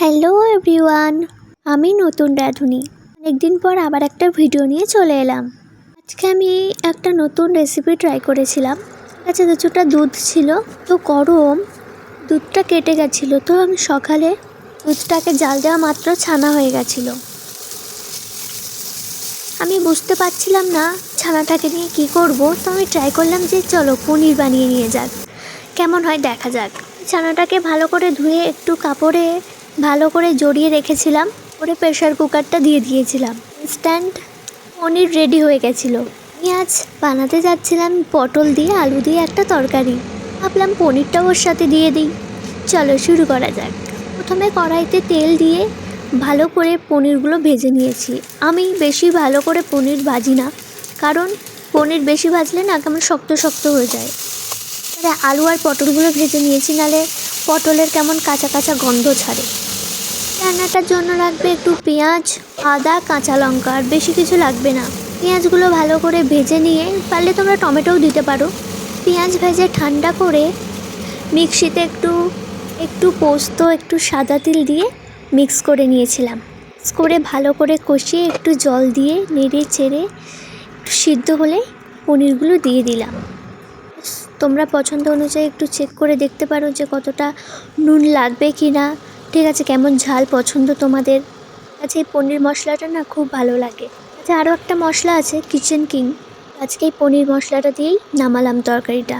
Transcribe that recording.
Hello everyone, আমি নতুন রাঁধুনি। অনেকদিন পর আবার একটা ভিডিও নিয়ে চলে এলাম। আজকে আমি একটা নতুন রেসিপি ট্রাই করেছিলাম। আচ্ছা, কিছুটা দুধ ছিল, তো গরম দুধটা কেটে গেছিলো, তো আমি সকালে দুধটাকে জাল দেওয়া মাত্র ছানা হয়ে গেছিলো। আমি বুঝতে পারছিলাম না ছানাটাকে নিয়ে কি করব, তো আমি ট্রাই করলাম যে চলো পনির বানিয়ে নিয়ে যাক, কেমন হয় দেখা যাক। ছানাটাকে ভালো করে ধুয়ে একটু কাপড়ে ভালো করে জড়িয়ে রেখেছিলাম, পরে প্রেশার কুকারটা দিয়ে দিয়েছিলাম। ইনস্ট্যান্ট পনির রেডি হয়ে গেছিলো। আমি আজ বানাতে যাচ্ছিলাম পটল দিয়ে আলু দিয়ে একটা তরকারি। ভাবলাম পনিরটাও ওর সাথে দিয়ে দিই। চলো শুরু করা যাক। প্রথমে কড়াইতে তেল দিয়ে ভালো করে পনিরগুলো ভেজে নিয়েছি। আমি বেশি ভালো করে পনির ভাজি না, কারণ পনির বেশি ভাজলে না কেমন শক্ত শক্ত হয়ে যায়। আলু আর পটলগুলো ভেজে নিয়েছি, নালে পটলের কেমন কাঁচা কাঁচা গন্ধ ছাড়ে। রান্নাটার জন্য লাগবে একটু পেঁয়াজ, আদা, কাঁচা লঙ্কা, আর বেশি কিছু লাগবে না। পেঁয়াজগুলো ভালো করে ভেজে নিয়ে, পারলে তোমরা টমেটোও দিতে পারো। পেঁয়াজ ভেজে ঠান্ডা করে মিক্সিতে একটু পোস্ত, একটু সাদা তিল দিয়ে মিক্স করে নিয়েছিলাম। মিক্স করে ভালো করে কষিয়ে একটু জল দিয়ে নেড়ে চেড়ে একটু সিদ্ধ হলে পনিরগুলো দিয়ে দিলাম। তোমরা পছন্দ অনুযায়ী একটু চেক করে দেখতে পারো যে কতটা নুন লাগবে কি না। ঠিক আছে, কেমন ঝাল পছন্দ তোমাদের। আচ্ছা, এই পনির মশলাটা না খুব ভালো লাগে। আচ্ছা, আরও একটা মশলা আছে কিচেন কিং। আজকে এই পনির মশলাটা দিয়েই নামালাম তরকারিটা।